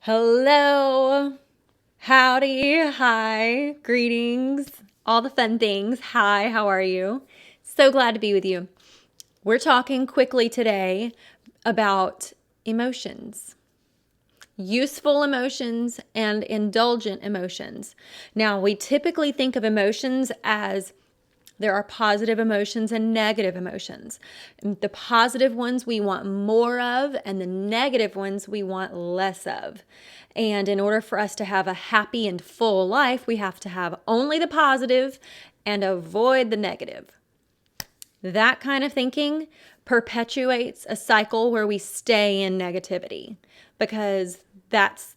Hello. Howdy. Hi. Greetings. All the fun things. Hi, how are you? So glad to be with you. We're talking quickly today about emotions, useful emotions and indulgent emotions. Now, we typically think of emotions as there are positive emotions and negative emotions. The positive ones we want more of, and the negative ones we want less of. And in order for us to have a happy and full life, we have to have only the positive and avoid the negative. That kind of thinking perpetuates a cycle where we stay in negativity because that's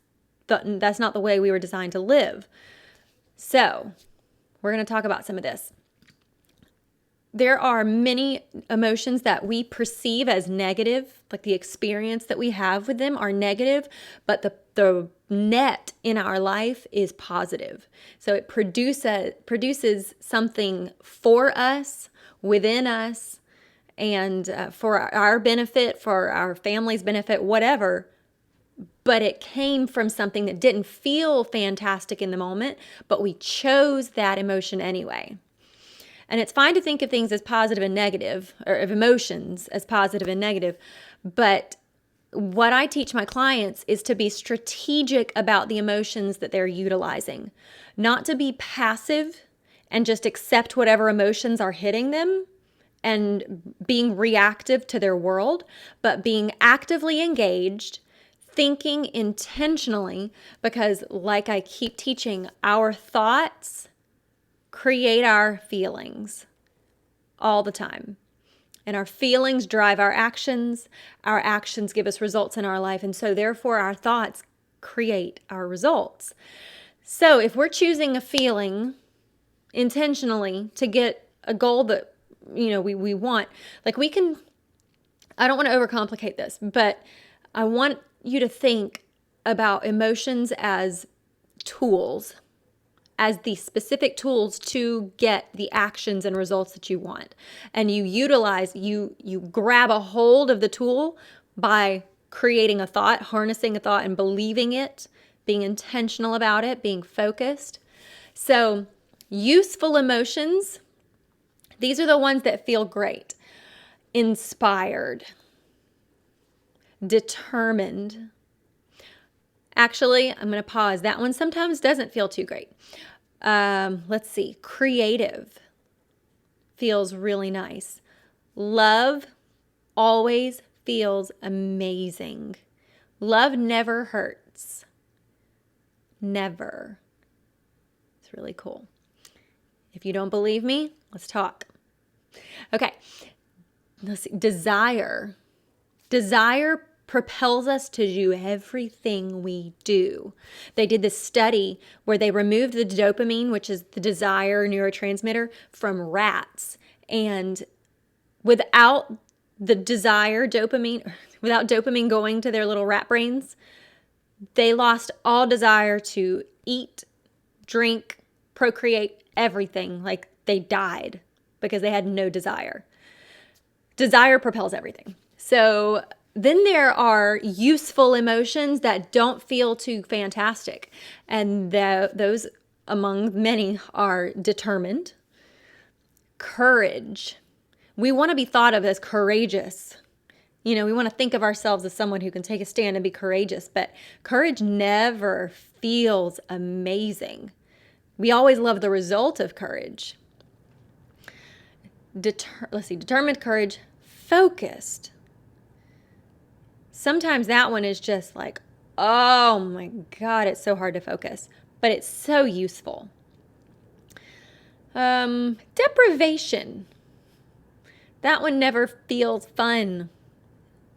not the way we were designed to live. So, we're going to talk about some of this. There are many emotions that we perceive as negative, like the experience that we have with them are negative, but the net in our life is positive. So it produces something for us, within us, and for our benefit, for our family's benefit, whatever. But it came from something that didn't feel fantastic in the moment, but we chose that emotion anyway. And it's fine to think of things as positive and negative, or of emotions as positive and negative. But what I teach my clients is to be strategic about the emotions that they're utilizing, not to be passive and just accept whatever emotions are hitting them and being reactive to their world, but being actively engaged, thinking intentionally, because like I keep teaching, our thoughts create our feelings all the time. And our feelings drive our actions give us results in our life, and so therefore our thoughts create our results. So if we're choosing a feeling intentionally to get a goal that we want, like we can, I don't want to overcomplicate this, but I want you to think about emotions as tools, as the specific tools to get the actions and results that you want. And you grab a hold of the tool by creating a thought, harnessing a thought and believing it, being intentional about it, being focused. So useful emotions, these are the ones that feel great. Inspired, determined. Actually, I'm going to pause. That one sometimes doesn't feel too great. Let's see. Creative feels really nice. Love always feels amazing. Love never hurts. Never. It's really cool. If you don't believe me, let's talk. Okay. Let's see. Desire. Desire propels us to do everything we do. They did this study where they removed the dopamine, which is the desire neurotransmitter, from rats. And without the desire dopamine, without dopamine going to their little rat brains, they lost all desire to eat, drink, procreate, everything. Like they died because they had no desire. Desire propels everything. So then there are useful emotions that don't feel too fantastic. And those, among many, are determined, courage. We want to be thought of as courageous. We want to think of ourselves as someone who can take a stand and be courageous. But courage never feels amazing. We always love the result of courage. Determined, courage, focused. Sometimes that one is just like, oh my God, it's so hard to focus, but it's so useful. Deprivation. That one never feels fun.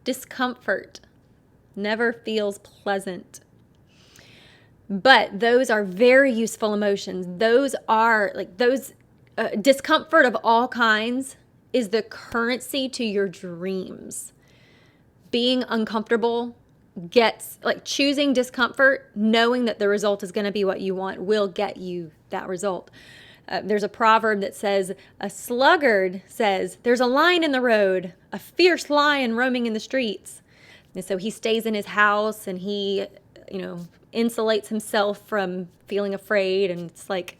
Discomfort never feels pleasant. But those are very useful emotions. Those are discomfort of all kinds is the currency to your dreams. Being uncomfortable choosing discomfort, knowing that the result is going to be what you want, will get you that result. There's a proverb that says, a sluggard says, there's a lion in the road, a fierce lion roaming in the streets. And so he stays in his house and he insulates himself from feeling afraid, and it's like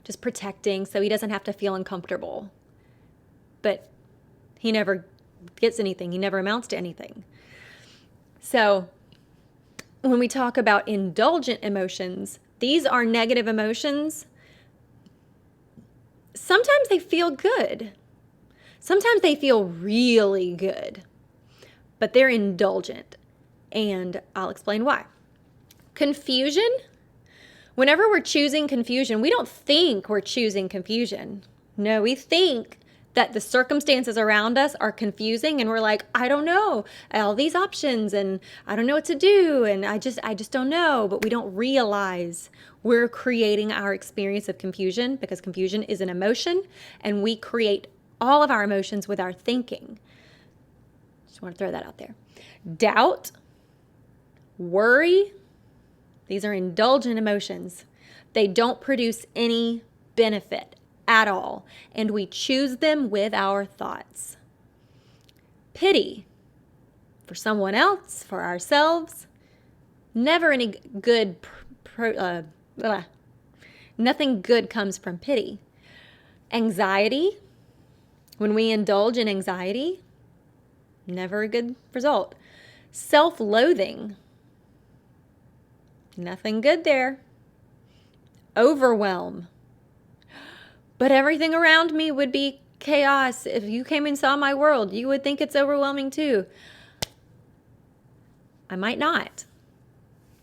just protecting so he doesn't have to feel uncomfortable. But he never gets anything. He never amounts to anything. So when we talk about indulgent emotions, these are negative emotions. Sometimes they feel good. Sometimes they feel really good, but they're indulgent. And I'll explain why. Confusion. Whenever we're choosing confusion, we don't think we're choosing confusion. No, we think that the circumstances around us are confusing, and we're like, I don't know, all these options, and I don't know what to do, and I just don't know. But we don't realize we're creating our experience of confusion, because confusion is an emotion, and we create all of our emotions with our thinking. Just want to throw that out there. Doubt, worry, these are indulgent emotions. They don't produce any benefit at all, and we choose them with our thoughts. Pity, for someone else, for ourselves, never any good, nothing good comes from pity. Anxiety, when we indulge in anxiety, never a good result. Self-loathing, nothing good there. Overwhelm, but everything around me would be chaos. If you came and saw my world, you would think it's overwhelming too. I might not,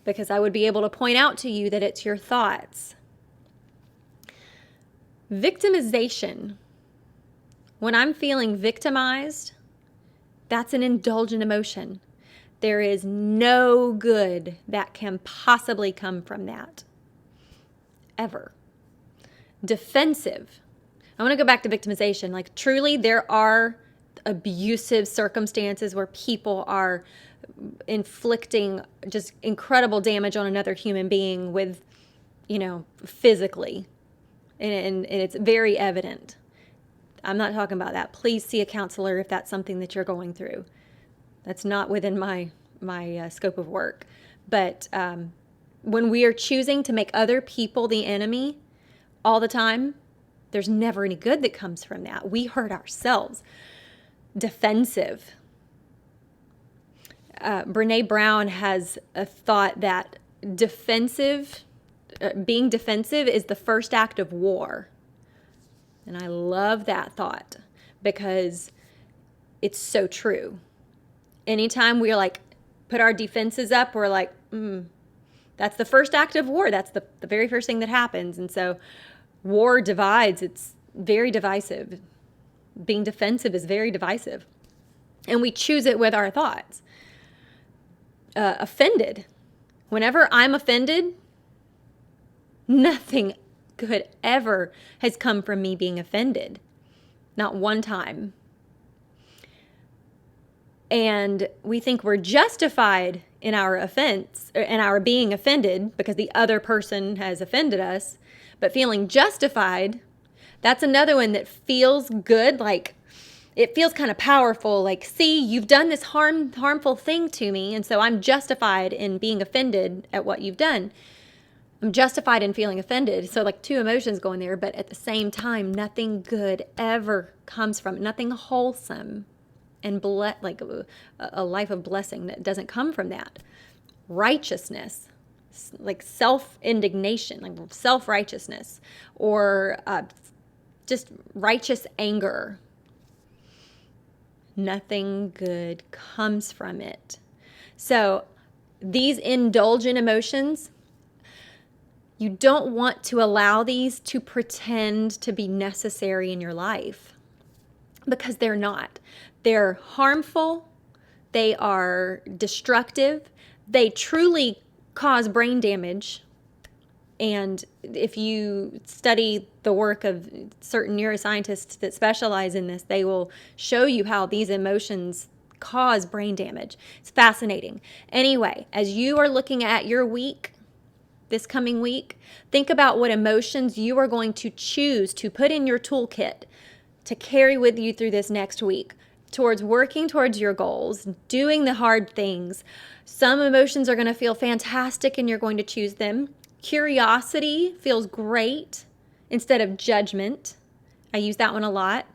because I would be able to point out to you that it's your thoughts. Victimization. When I'm feeling victimized, that's an indulgent emotion. There is no good that can possibly come from that, ever. Defensive. I want to go back to victimization. Like, truly, there are abusive circumstances where people are inflicting just incredible damage on another human being with, physically. And it's very evident. I'm not talking about that. Please see a counselor if that's something that you're going through. That's not within my scope of work. But when we are choosing to make other people the enemy all the time, there's never any good that comes from that. We hurt ourselves. Defensive. Brene Brown has a thought that being defensive is the first act of war. And I love that thought, because it's so true. Anytime we're like, put our defenses up, we're like, that's the first act of war. That's the very first thing that happens. And so war divides. It's very divisive. Being defensive is very divisive. And we choose it with our thoughts. Offended. Whenever I'm offended, nothing good ever has come from me being offended. Not one time. And we think we're justified in our offense, in our being offended, because the other person has offended us. But feeling justified, that's another one that feels good, like it feels kind of powerful, like, see, you've done this harmful thing to me, and so I'm justified in being offended at what you've done. I'm justified in feeling offended. So like two emotions going there, but at the same time, nothing good ever comes from it, nothing wholesome and like a life of blessing that doesn't come from that. Righteousness, like self-indignation, like self-righteousness, or just righteous anger. Nothing good comes from it. So these indulgent emotions, you don't want to allow these to pretend to be necessary in your life, because they're not. They're harmful. They are destructive. They truly cause brain damage. And if you study the work of certain neuroscientists that specialize in this, they will show you how these emotions cause brain damage. It's fascinating. Anyway, as you are looking at your week, this coming week, think about what emotions you are going to choose to put in your toolkit to carry with you through this next week, towards working towards your goals, doing the hard things. Some emotions are going to feel fantastic and you're going to choose them. Curiosity feels great instead of judgment. I use that one a lot.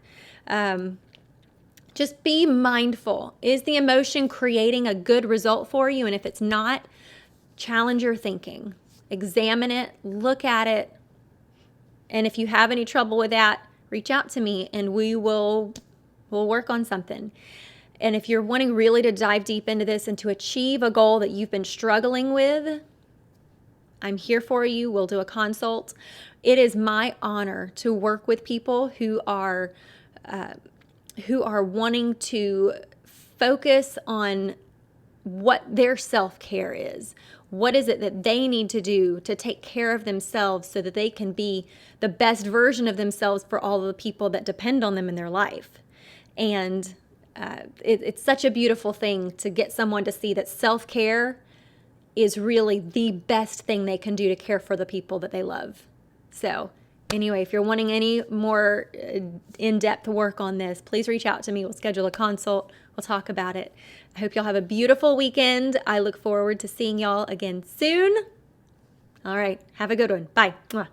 Just be mindful. Is the emotion creating a good result for you? And if it's not, challenge your thinking. Examine it, look at it. And if you have any trouble with that, reach out to me and we'll work on something. And if you're wanting really to dive deep into this and to achieve a goal that you've been struggling with, I'm here for you. We'll do a consult. It is my honor to work with people who are wanting to focus on what their self-care is. What is it that they need to do to take care of themselves so that they can be the best version of themselves for all of the people that depend on them in their life? And it's such a beautiful thing to get someone to see that self-care is really the best thing they can do to care for the people that they love. So anyway, if you're wanting any more in-depth work on this, please reach out to me. We'll schedule a consult. We'll talk about it. I hope y'all have a beautiful weekend. I look forward to seeing y'all again soon. All right. Have a good one. Bye. Mwah.